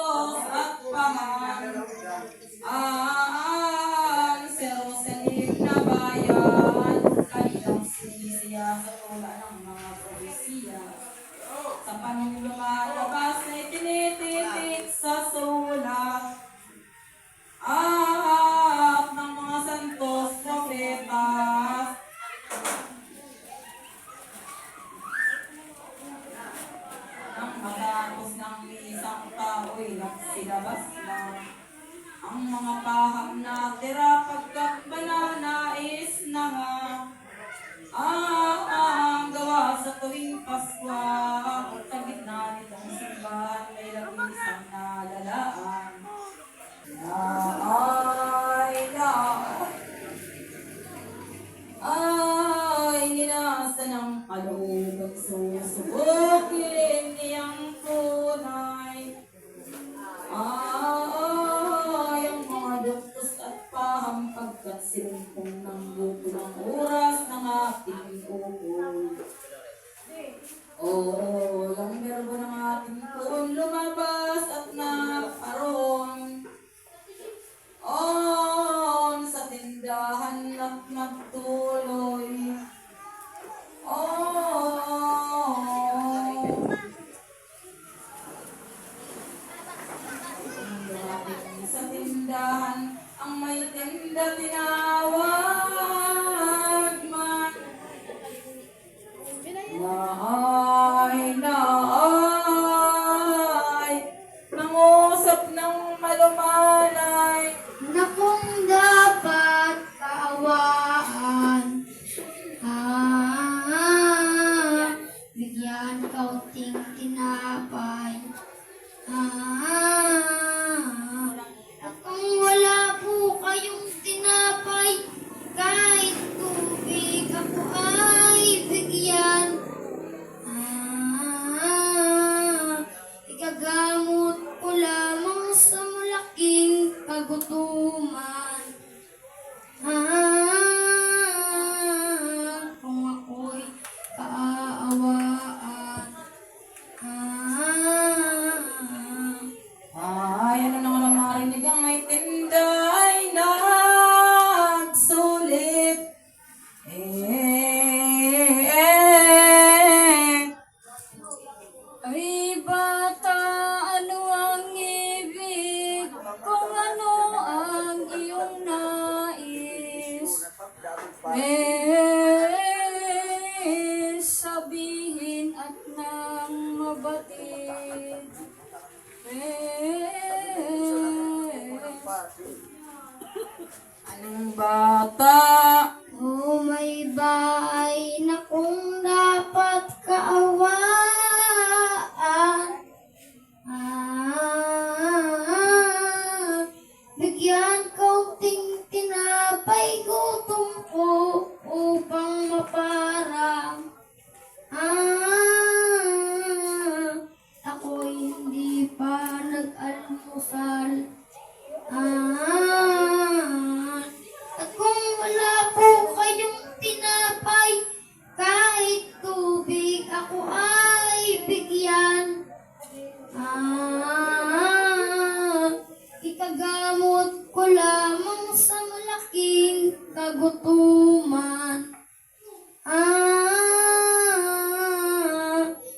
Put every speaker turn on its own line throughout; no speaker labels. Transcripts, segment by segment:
santos at paman. Jerusalem na bayan, kanilang sinisiya sa tula ng mga propesiya. Sa panong lumalabas na tinititik sa sulat ng mga santos propetas. Nang matapos ng isang tao'y nagsilabas na ang mga paham na tira pagkat bananais na nga ang gawa sa tuwing Paskwa. Sa gitna nitong simbahan may labing-isang nalalaan ay ninasa ng kalooban susubukin niyang tunay. Ang mga duktos at paham pagkat sinumpong ng buto ng oras ng ating ukol. Oo, yung verbo ng ating tuon lumabas at naparoon sa tindahan at nagtuloy. Sa tindahan ang may tinda tinawag man. Naay, nangusap ng malumanay
na kung dapat kaawaan, bigyan kaunting tinapay. At kung wala po kayong tinapay, kahit tubig ako ay bigyan. Ikagamot ko lamang sa malaking kagutuman. Kung ako'y kaaawaan.
ano naman ang marinig ang may tinda ay nagsulit.
Ay bata, ano ang ibig? Kung ano ang iyong nais? Sabihin at nang mabatid.
Anong bata?
Oh, may bahay na kung dapat kaawaan. Bigyan kaunting tinapay, gutom ko upang maparang. Ako'y hindi pa nag-almusal. At kung wala po kayong tinapay, kahit tubig ako ay bigyan. Ikagamot ko lamang sa malaking kagutuman.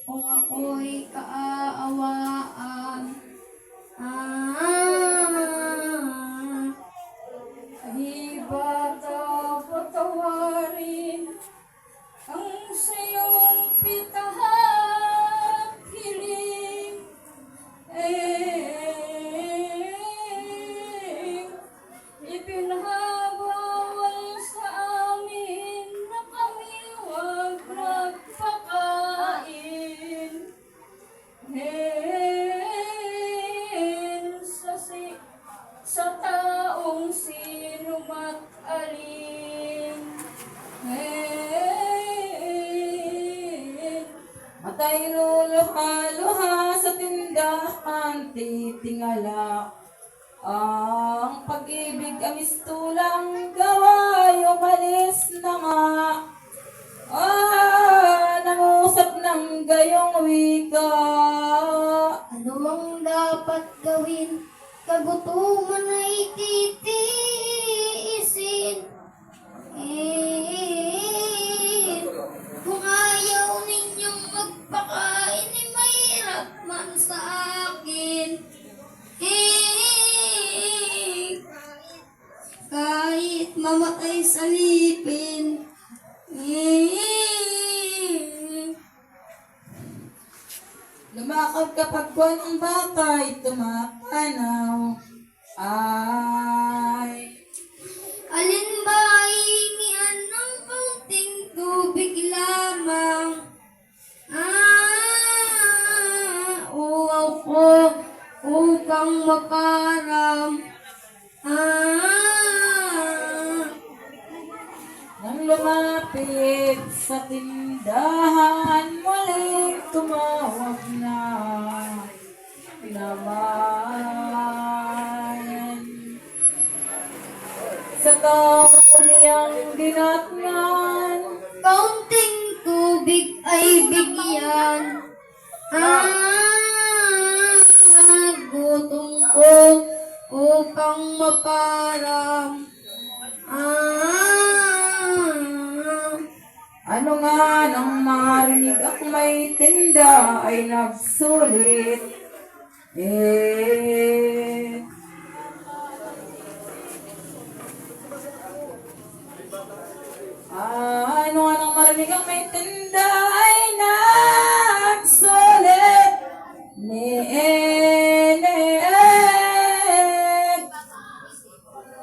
Kung ako'y kaaawaan. Ay bata, patawarin ang sayong pitahan hiling. Ipinabawal sa amin na kami huwag magpakain. Sa taong sinumat alin.
Matay luluha-luha sa tindahan, titingala. Ang pag-ibig amistulang gaway, umalis na nga. Nangusap ng gayong wika.
Ano mang dapat gawin? Kagutuman ay titiisin. Kung ayaw ninyong magpakain, mahirap man sa akin. Kahit mamatay sa lipin.
Lumakad kapag buwan ang bakay tumapanaw. Ay,
Alin ba hihingian ng kaunting tubig lamang? Uwaw ko upang maparam.
nang lumapit sa tindahan, muling tumawag na naman. Sa tao niyang dinatnan,
Kaunting tubig ay bigyan. Gutom ko upang maparam.
ano nga nang marinig ak may tinda ay nagsulit. Ano nga nang marinig ak may tinda ay nagsulit.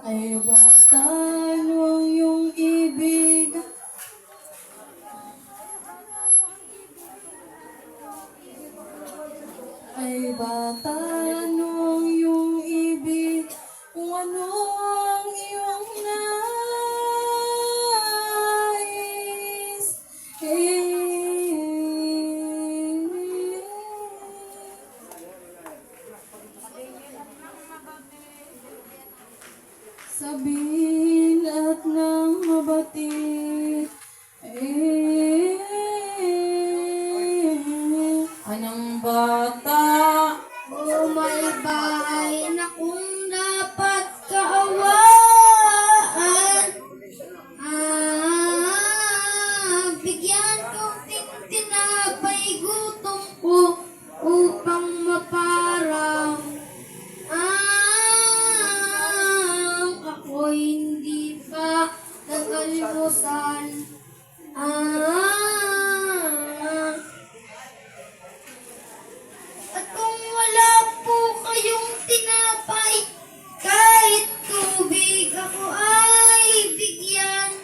Ay bata, ano ang iyong ibig? Ay bata, ano ang iyong ibig? Kung ano ang iyong nais. Sabihin at nang mabatid. Anong bata?
May bahay na kung dapat kaawaan. Bigyan kaunting tinapay gutom ko upang maparang. Ako hindi pa nag-almusal. At kung wala po kayong tinapay, kahit tubig ako ay bigyan.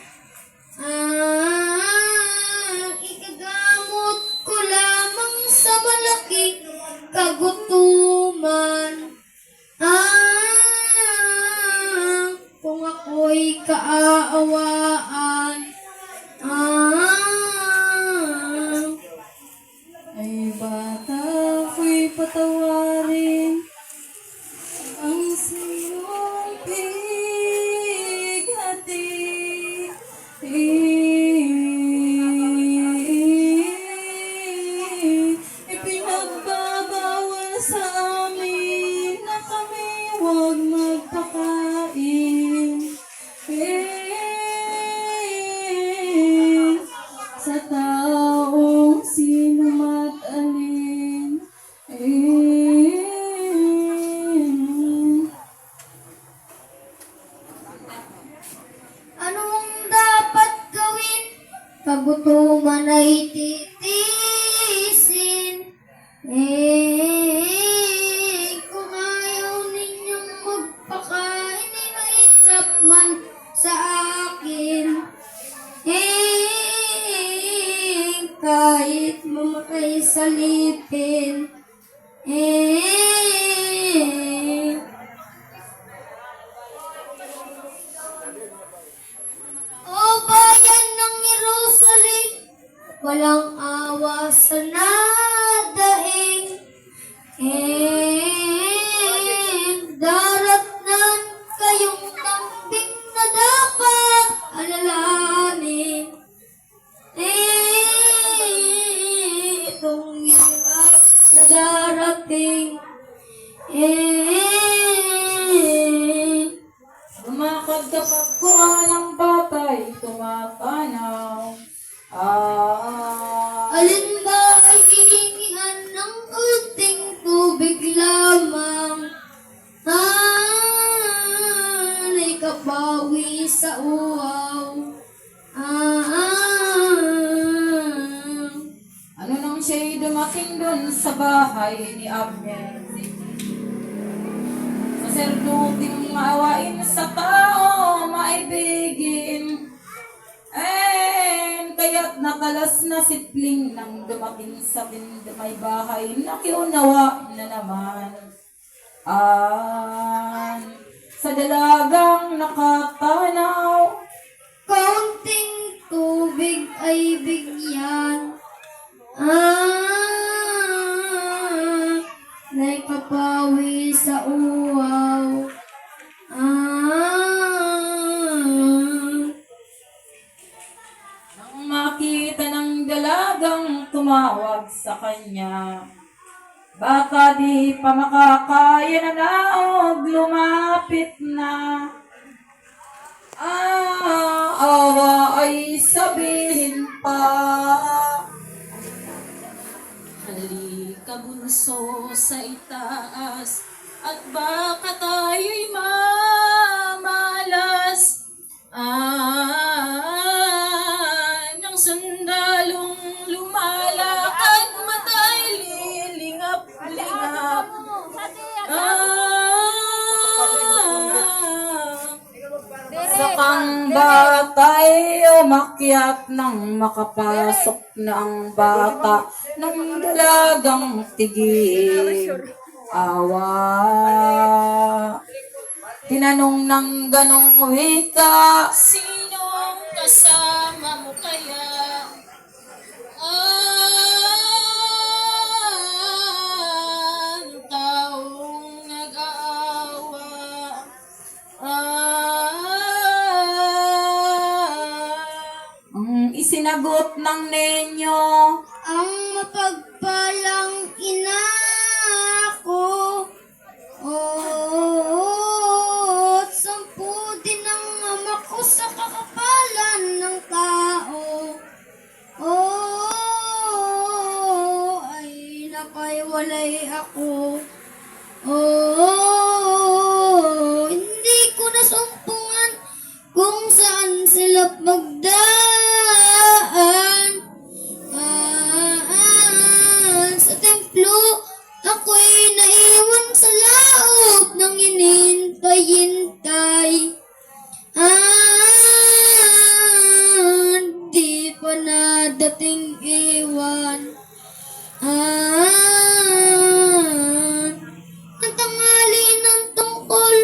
Ikagamot ko lamang sa malaki kagutuman. Kung ako'y kaaawaan.
Ay bata, ako'y patawarin ang siyong bighati. Ipinagbabawal sa amin na kami huwag magpakain. Sa taong sino mat alin.
Ano ang dapat gawin? Kagutuman ay titiisin. Kung ayaw ninyong magpakain,
Lumakad kapag kuha ng batay, tumatanaw.
Alin ba ay hihingian ng unting tubig lamang? Ay kapawi sa uwaw.
Ano nang siya'y dumating dun sa bahay ni Abner? Saserdoting maawain sa tao, maibigin. Kaya't nakalas na sipling nang dumating sa may bahay, nakiunawa na naman. Sa dalagang nakatanaw,
Kaunting tubig ay bigyan. Nay kapawi sa uwaw.
nang makita ng dalagang tumawag sa kanya, baka di pa makakaya na naog, lumapit na. Awa ay sabihin pa.
Halika bunso sa itaas, at baka tayo'y mamalas. Ng sundalong lumalakad, mata'y lilingap-lingap.
Sakang batay umakyat nang makapasok na ang bata ng dalagang tigil. Awa. Tinanong ng ganong wika,
Sinong kasama mo kaya? Ang taong nag-aawa.
ang isinagot ng nenyo,
Ang mapagpalang ina ko. At 10 din ang ama ko sa kakapalan ng tao. Ay nakaiwalay ako. Hindi ko nasumpungan kung saan sila magdaan. Sa templo, ako'y naiwan sa laot ng inintay-intay. Di pa nadating iwan. Ang tanghali ng tungkol,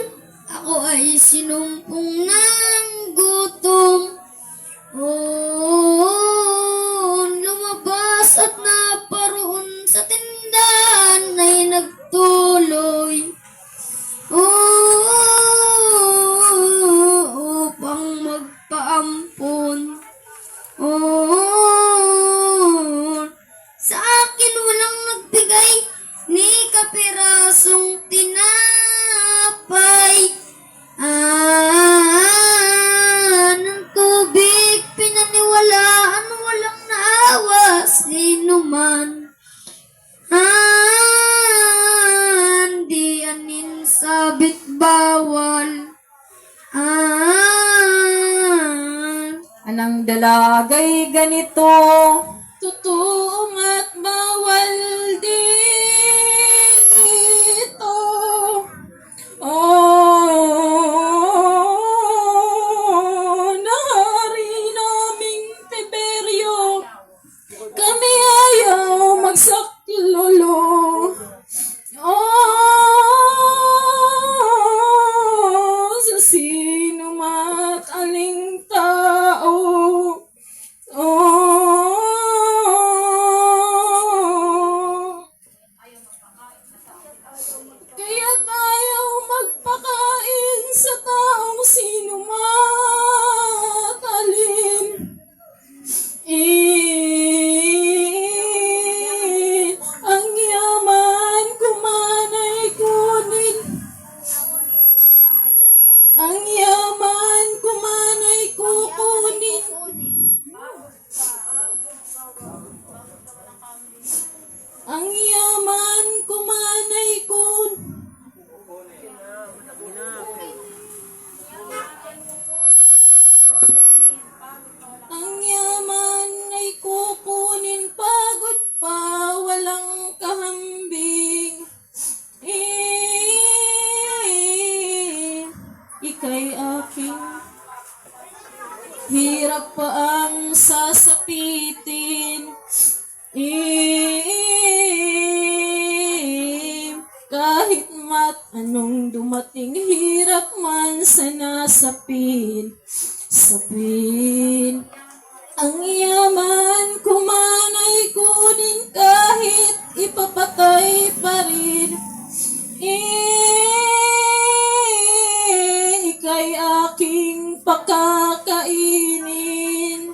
ako ay sinumpong ng gutom. Lumabas at naparoon sa tindahan ay nagtuloy. Upang magpaampon. Sa akin walang nagbigay ni kapirasong tinapay. Ng tubig pinaniwalaan, walang naawa sino man. Di anin sabit bawal.
anang dalagay ganito,
Tutuong at bawal dito. Nahari naming Tiberio, kami ayaw magsaklolo. Sa sino mat aling tao. hirap pa ang sasapitin. Kahit anong dumating, hirap man sana sapin. Ang yaman ko man ay kunin kahit ipapatay pa rin. Ika'y aking pakakainin.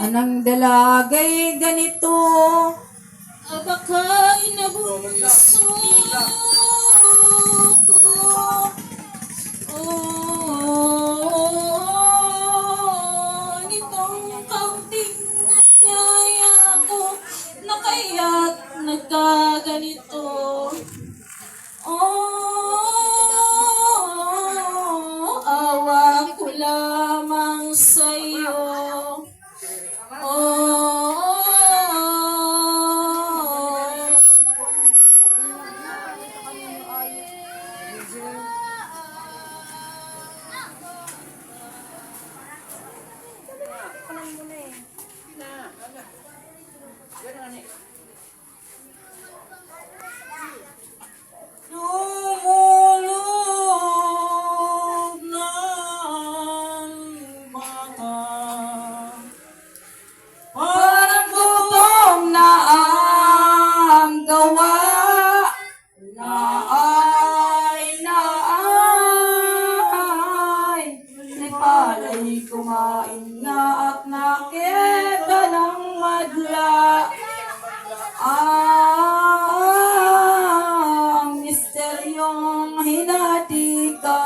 Anang dalagay ganito,
Abaka'y nabunso ko. Nitong kaunting anyaya ako na kaya't nagkaganito. Awa ko lamang sa'yo. Lumulog ng mata,
parang gutom na ang gawa. May pala'y kumain na at nakita ng madla. Ang misteryong hinati ka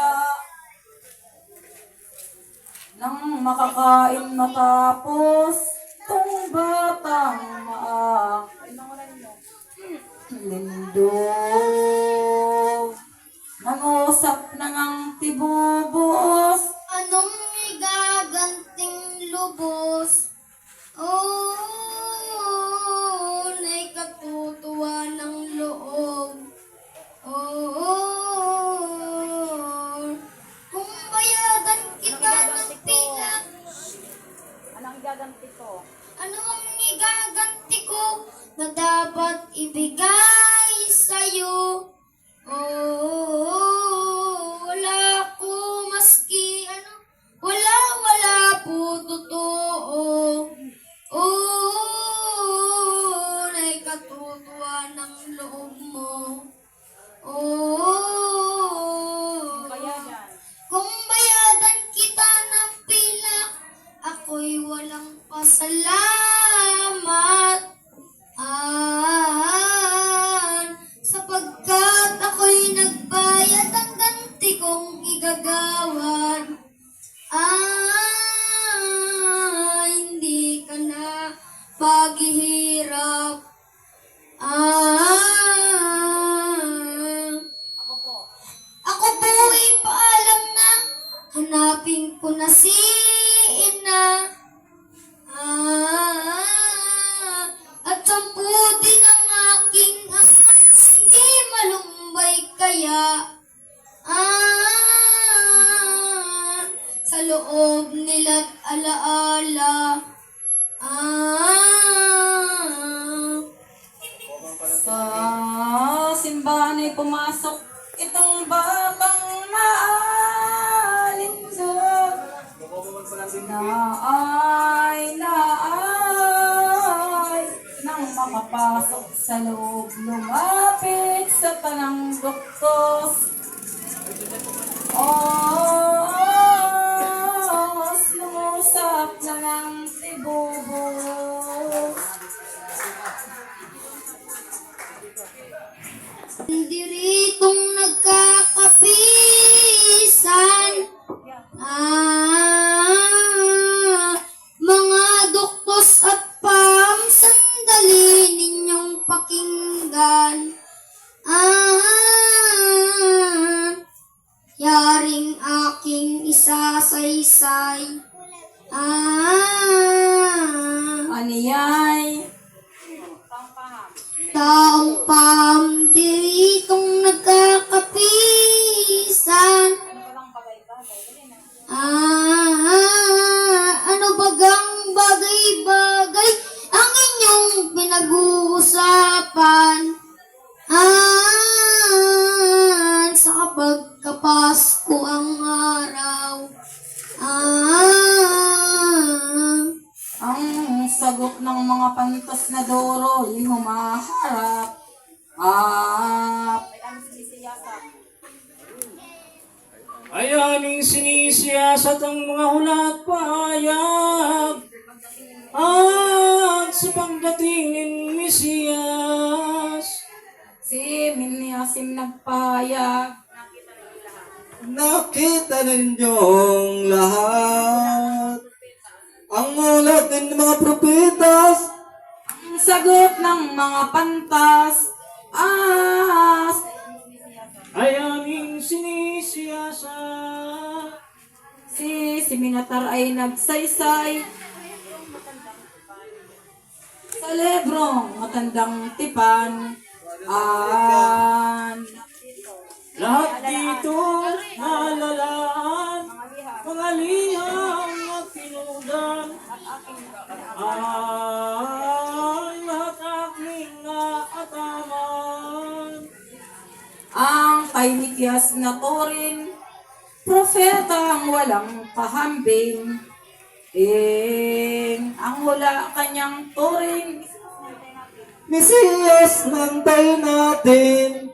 nang makakain matapos tong batang lindog. Nangusap na ngang tibubos,
Anong igaganting lubos? Na'y katutuwa ng loob. Kung bayadan kita ng pila, ano ang igaganti ko na dapat ibigay sa'yo? Wala ko maski wala po totoo. Na'y katutuwa ng loob mo. Kung bayadan kita ng pilak, ako'y walang pasalamat. Sapagkat ako'y nagbayad ang ganti kong igagawan. Hindi ka na paghihirap. Ako po'y paalam na, hanapin ko na si Ina. At 10 din ang aking anak, hindi malumbay kaya. Sa loob nila't alaala.
sa simbahan ay pumasok itong batang maalindog. Naay nang makapasok sa loob, lumapit sa tanang doktos. Lumusap na ng tibubos.
Diritong nagkakapisan. Mga doktos at pam, sandali ninyong pakinggan. Yaring aking isasaysay.
Aniyay,
Taong pam, diritong nagkakapisan. harapan. Sa kapag kapasko ang araw.
Ang sagot ng mga pantas na doro ay humaharap.
Ayaning sinisiyasat ang mga hula at pahayag at sa pagdating ni Mesiyas.
Si Minyasim nagpahayag.
Nakita ninyong lahat ang ulat ng mga propetas.
Ang sagot ng mga pantas
Ayaning sinisiyasat.
si Minatar ay nagsaysay sa lebrong matandang tipan.
Lahat dito nalalaan, mga liham at pinudan, ang lahat aking naataman.
Ang kay Nikyas na Torin, propeta ang walang kahambing. Ang hula kanyang Torin,
Mesiyas nantay natin.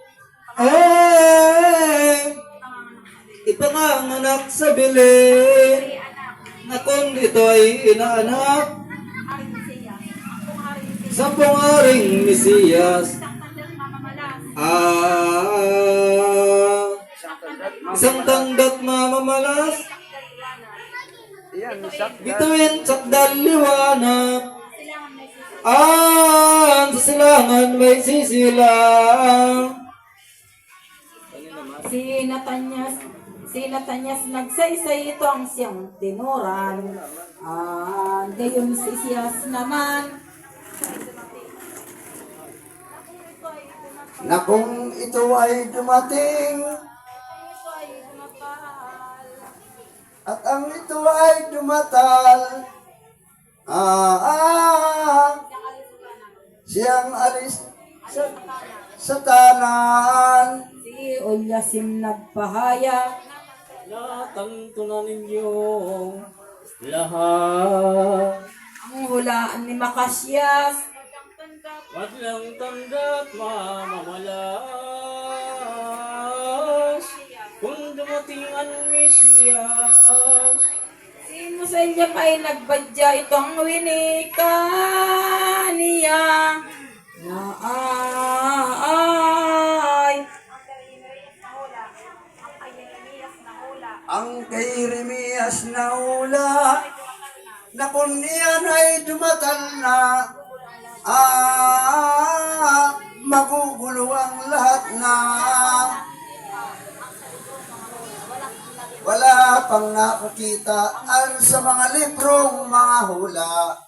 Ipanganganak sa Belen na kung ito ay inaanak sa pungaring Mesiyas. Isang tanggat mamamalas, bituin sakdal liwanag, sa silangan may sisilang.
si Natanyas nagsaysay, ito ang siyang tinuran. Gayon si Siyas naman,
Na kung ito ay dumating, at ang ito ay dumatal, siyang alis sa tanan.
si Olyasim nagpahayag.
Natanto na ninyo lahat,
Ang hulaan ni Makasyas,
wadlang tanggat mamamalas, kung dumating ang Mesiyas.
si Muselyam ay nagbadya, itong winika niya na
Ang kay Jeremias na ula, na kung iyan ay dumatal na, magugulo ang lahat na. Wala pang nakakita sa mga librong mga hula,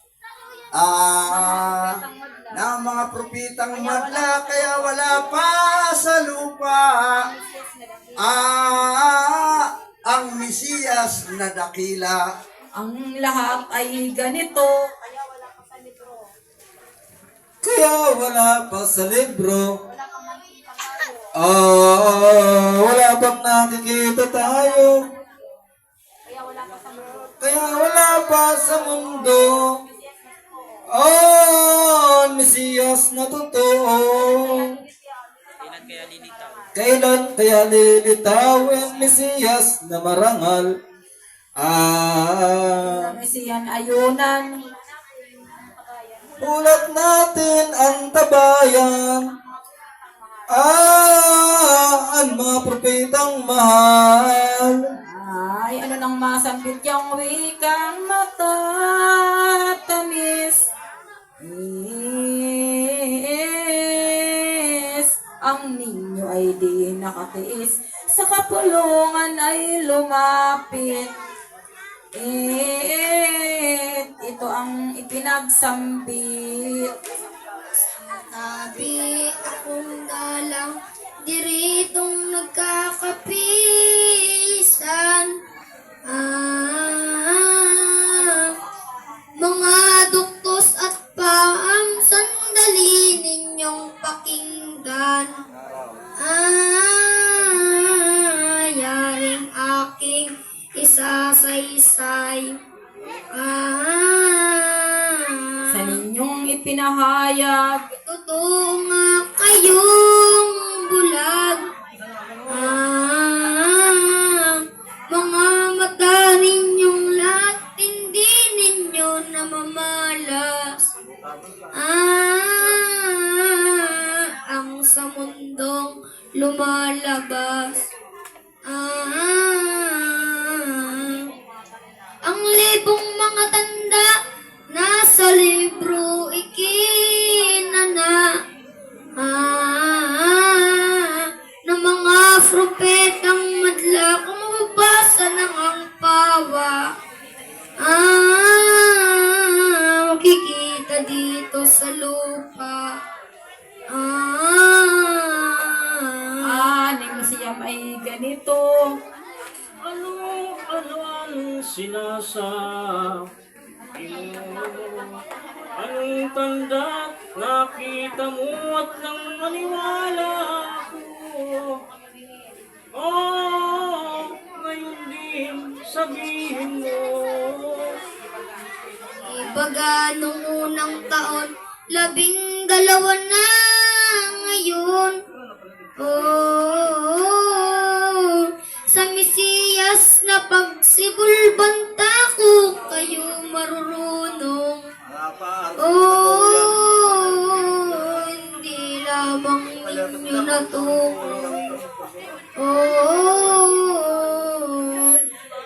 na mga propitang madla, kaya wala pa sa lupa, ang Mesiyas na dakila.
ang lahat ay ganito.
Kaya wala pa sa libro, wala pang nakikita tayo, kaya wala pa sa mundo, ang Mesiyas na totoo. Kailan kaya lilitaw ang Mesiyas na marangal?
Ang siyan ayunan,
Ulat natin ang tabayan, ang mga propetang mahal.
ay ano nang masambit yung wikang matatamis. Ang ninyo ay di nakatiis, sa kapulungan ay lumapit. Ito ang ipinagsambit.
Tabi akong dalang, diritong nagkakapisan. Mga duktos at paam, sandali ninyong kasalukuyan. Yaring aking isasaysay.
Sa ninyong ipinahayag,
Totoo nga kayong bulag. Mga mata ninyong lahat, hindi ninyo namamalas. Ang sa mundong lumalabas. Ang libong mga tanda nasa libro ikinana. Ng mga propetang madla kung mababasa ng ang pawa. Makikita dito sa lupa.
aning siyam ay ganito.
Ano ang sinasabi mo? Anong tanda nakita mo at nang maniwala ako? Ngayon din sabihin mo.
Ibaga nung unang taon, 12 na ngayon. Sa Mesiyas na pagsibulbanta ko, kayo marurunong. Hindi lamang ninyo natukoy.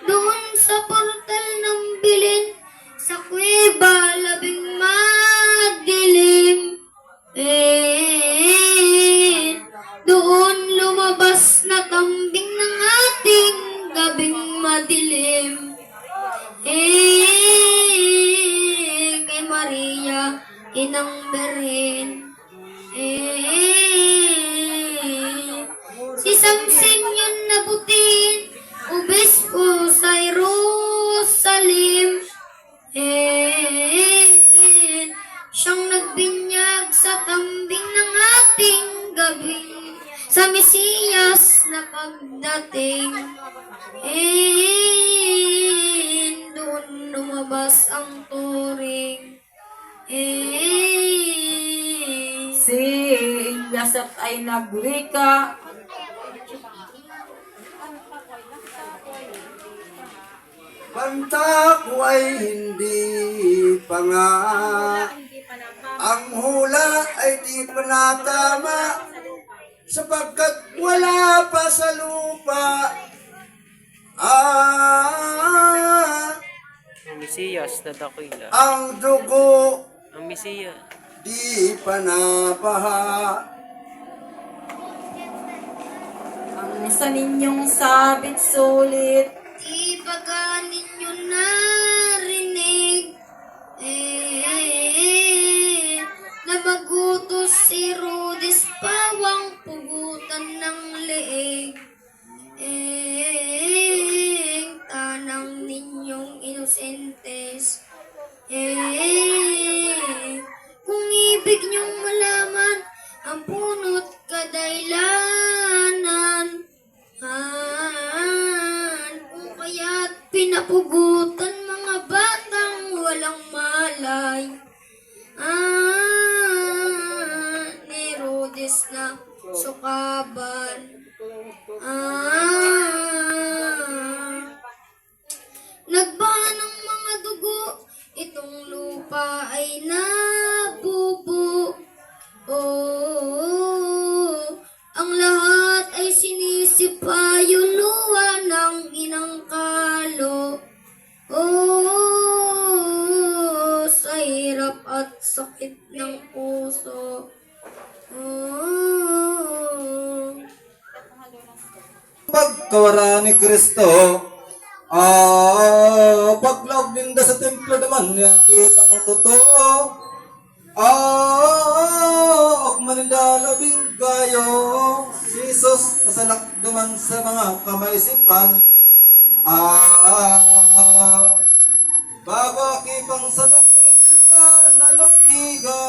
Doon sa portal ng bilin, sa kuweba, 12 madilim. Doon lumabas na kambing ng ating gabing madilim. Kay Maria, inang Berhen. Si Samson yun nabutin, obispo sa Jerusalem. Siyang nagbinyag sa kambing ng ating gabing, sa Mesiyas na pagdating. Doon lumabas ang turing.
Si Ilyasat ay nagwika,
Banta ko ay hindi pa nga, ang hula ay di pa natama, sapagkat wala pa sa lupa.
Ang Mesiyas na dakila.
Ang dugo
Ang Mesiyas.
di pa nabaha.
ang sa ninyong sabit sulit.
Ibaga ninyo narinig, na magutos si Herodes pawang pugutan ng leeg. Tanang ninyong inosentes. Kung ibig niyong malaman ang punot kadailanan, kung kaya't pinapugutan mga batang walang malay. Ni Herodes na sukaban. Nagbaha ng mga dugo, itong lupa ay nabubo. Ang lahat ay sinisipayo luwa ng inang kalo. Sa hirap at sakit ng puso.
Pagkawara ni Kristo, paglaog ninda sa templo naman, yung kitang totoo. Maninda labing gayo, si Jesus kasalak duman sa mga kamaisipan. Bago akipang sa nalutiga,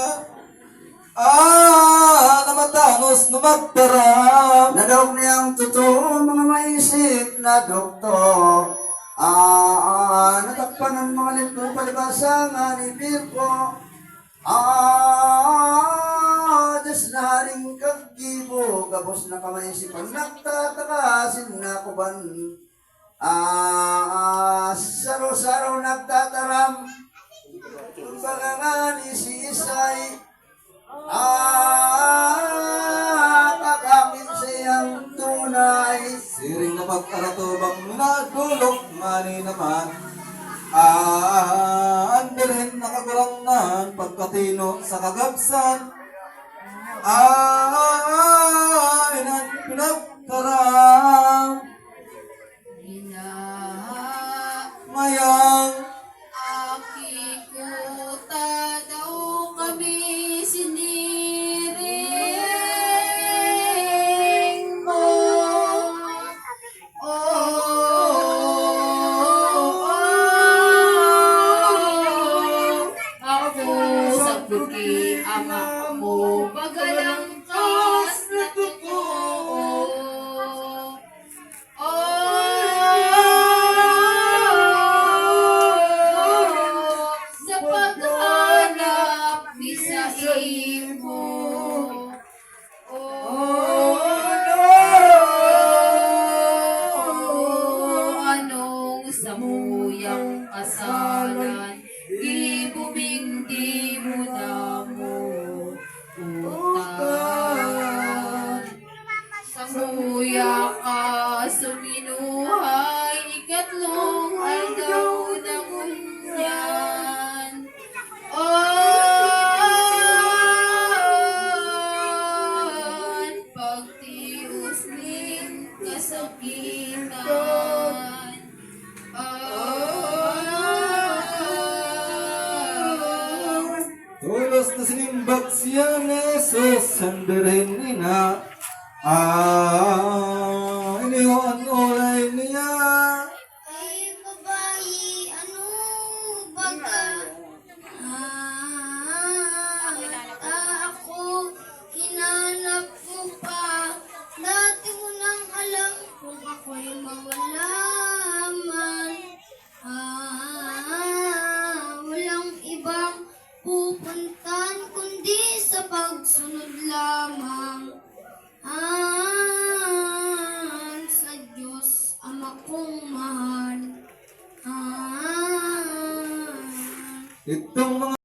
namatanos no magtarap.
Nadok niyang totoo mga maisip na doktor. Natakpan ng mga lintong palibasa nga ni Virgo. Diyos na rin kagibo, gabos na kamaisipan, nagtatakasin na kuban. Saro-saro nagtataram, kumbaga nga ni si Isay. Kakakin siyang tunay.
Siring na pag-aratubang nagulok mani naman. Andirin nakakurang na pagkatino sa kagabsan. Inan pinagtarang mayang
Akikuta daw kami siniring mo. Ako sa puti ama mo, magalang kas na totoo. Sa paghanap ni sa imo. Anong samuyang kasalan, ibuming di mo na mo utang. Samuya ka suminuhay, ikatlong aldaw ng unyan. Pagtius ning kasakitan.
tulos na sinimbag siya ni Jesus sandirin ina. Iniwan ulay niya.
Ay, babae, ano baga? Ako, hinanap mo pa. Dati mo nang alam kung ako'y mawala man. Walang ibang pupuntan kundi sa pagsunod lamang. Sa Diyos, Ama kong mahal.
Itong mga